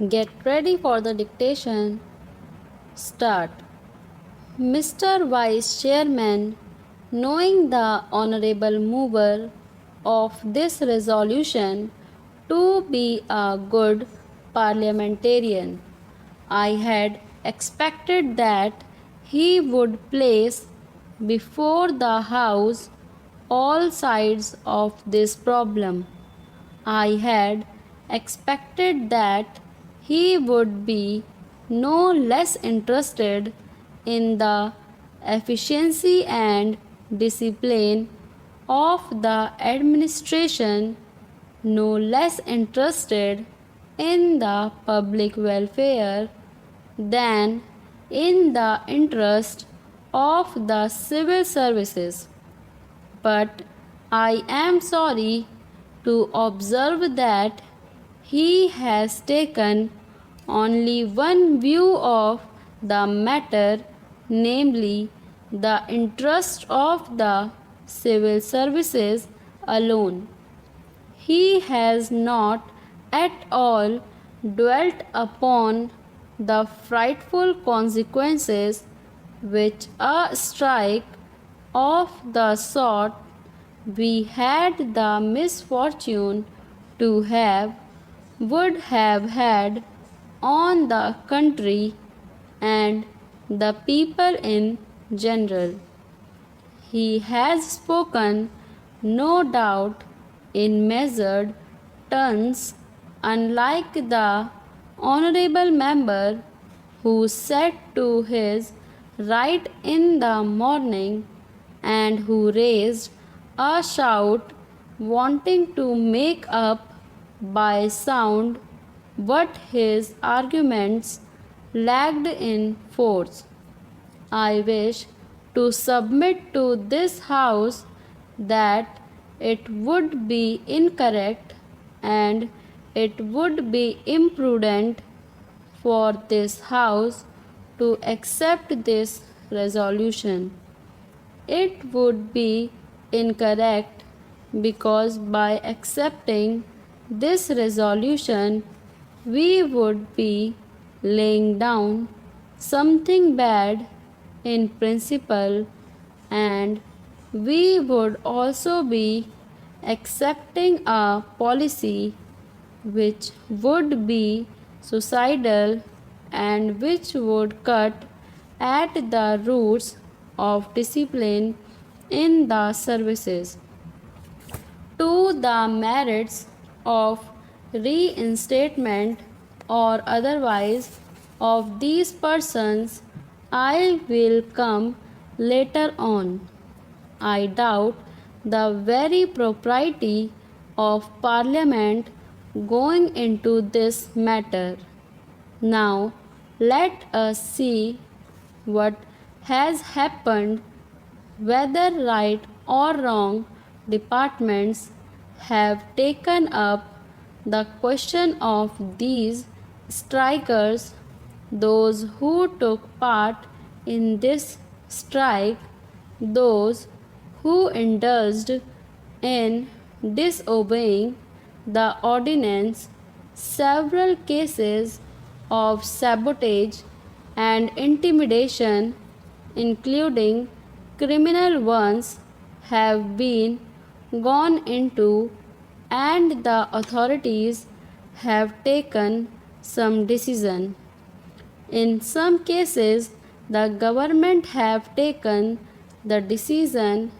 Get ready for the dictation. Start. Mr. Vice Chairman, knowing the Honorable Mover of this resolution to be a good parliamentarian, I had expected that he would place before the House all sides of this problem. I had expected that he would be no less interested in the efficiency and discipline of the administration, no less interested in the public welfare than in the interest of the civil services. But I am sorry to observe that he has taken only one view of the matter, namely the interest of the civil services alone. He has not at all dwelt upon the frightful consequences which a strike of the sort we had the misfortune to have would have had on the country and the people in general. He has spoken, no doubt, in measured terms, unlike the honorable member who sat to his right in the morning and who raised a shout wanting to make up by sound what his arguments lacked in force. I wish to submit to this House that it would be incorrect and it would be imprudent for this House to accept this resolution. It would be incorrect because by accepting this resolution we would be laying down something bad in principle, and we would also be accepting a policy which would be suicidal and which would cut at the roots of discipline in the services. To the merits of reinstatement or otherwise of these persons I will come later on. I doubt the very propriety of Parliament going into this matter. Now let us see what has happened, whether right or wrong departments have taken up the question of these strikers, those who took part in this strike, those who indulged in disobeying the ordinance. Several cases of sabotage and intimidation, including criminal ones, have been gone into, and the authorities have taken some decision. In some cases, the government have taken the decision,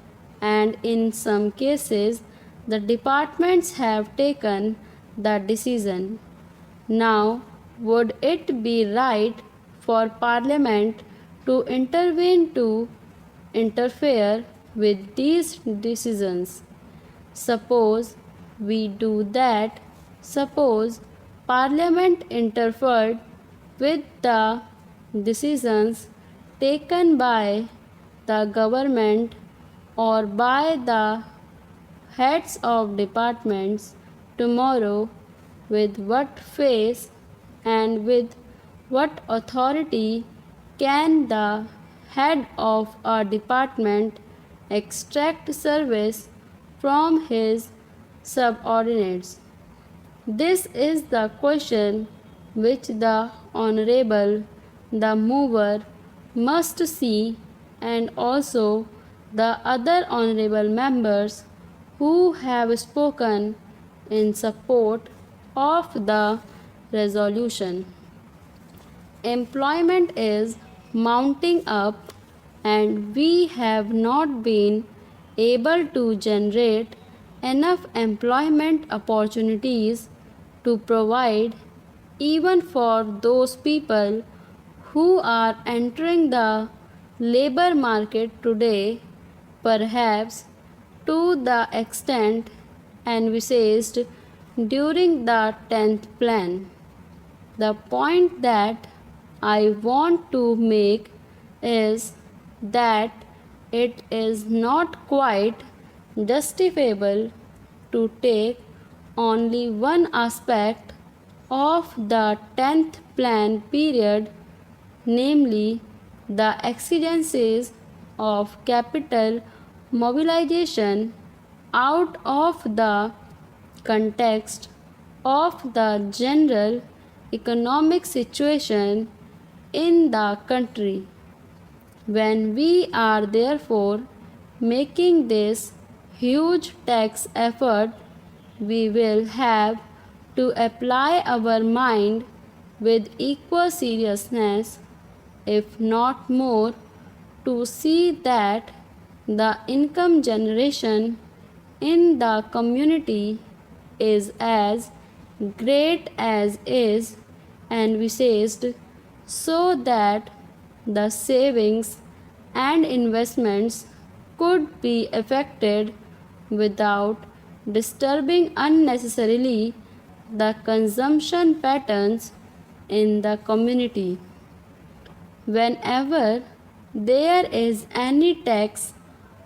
and in some cases, the departments have taken the decision. Now, would it be right for Parliament to intervene to interfere with these decisions? Suppose we do that. Suppose Parliament interfered with the decisions taken by the government or by the heads of departments tomorrow. With what face and with what authority can the head of a department extract service from his subordinates? This is the question which the Honorable, the mover, must see, and also the other honorable members who have spoken in support of the resolution. Employment is mounting up, and we have not been able to generate enough employment opportunities to provide even for those people who are entering the labor market today, perhaps to the extent envisaged during the 10th plan. The point that I want to make is that it is not quite justifiable to take only one aspect of the 10th plan period, namely the exigencies of capital mobilization, out of the context of the general economic situation in the country. When we are therefore making this huge tax effort, we will have to apply our mind with equal seriousness, if not more, to see that the income generation in the community is as great as is envisaged, so that the savings and investments could be effected without disturbing unnecessarily the consumption patterns in the community. Whenever there is any tax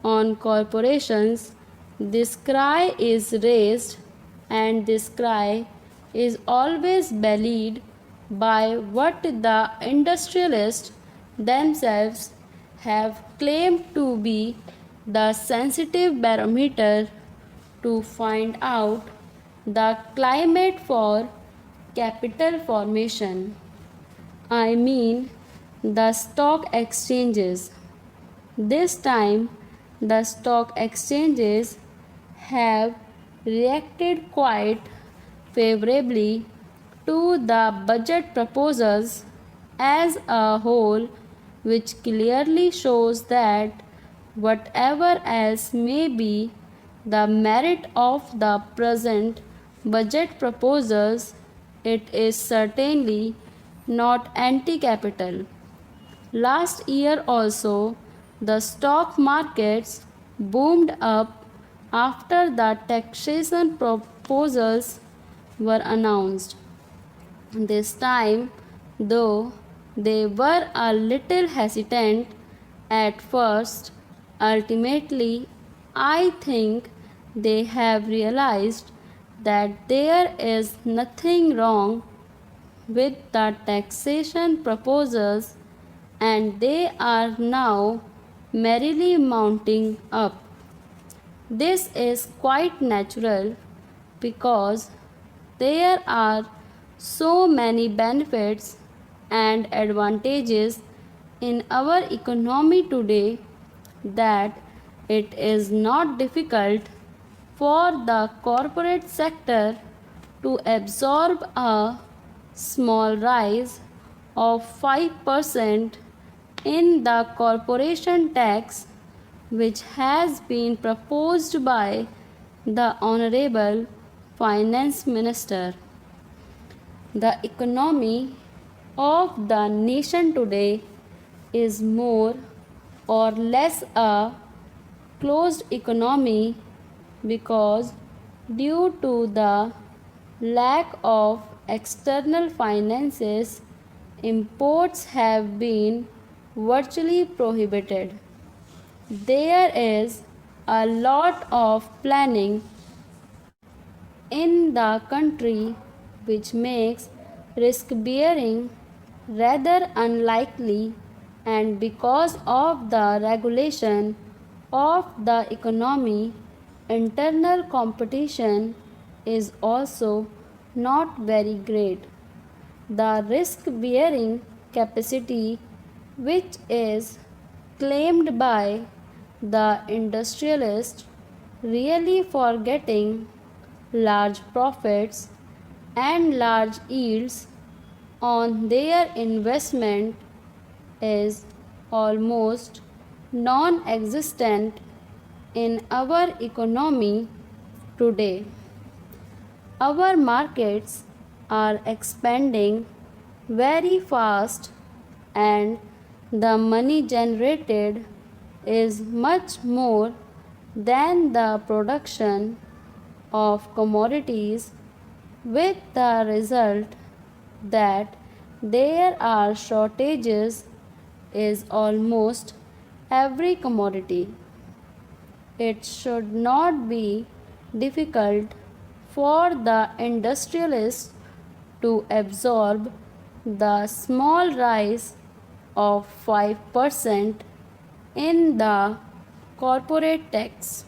on corporations, this cry is raised, and this cry is always belied by what the industrialists themselves have claimed to be the sensitive barometer to find out the climate for capital formation. I mean the stock exchanges. This time, the stock exchanges have reacted quite favorably to the budget proposals as a whole, which clearly shows that whatever else may be the merit of the present budget proposals, it is certainly not anti-capital. Last year also, the stock markets boomed up after the taxation proposals were announced. This time, though they were a little hesitant at first, ultimately I think they have realized that there is nothing wrong with the taxation proposals, and they are now merrily mounting up. This is quite natural because there are so many benefits and advantages in our economy today that it is not difficult for the corporate sector to absorb a small rise of 5% in the corporation tax, which has been proposed by the Honorable Finance Minister. The economy of the nation today is more or less a closed economy because, due to the lack of external finances, imports have been virtually prohibited. There is a lot of planning in the country which makes risk bearing rather unlikely, and because of the regulation of the economy, internal competition is also not very great. the risk bearing capacity which is claimed by the industrialist, really forgetting large profits and large yields on their investment, is almost non existent in our economy today. Our markets are expanding very fast, and the money generated is much more than the production of commodities, with the result that there are shortages is almost every commodity. It should not be difficult for the industrialists to absorb the small rise of 5% in the corporate tax.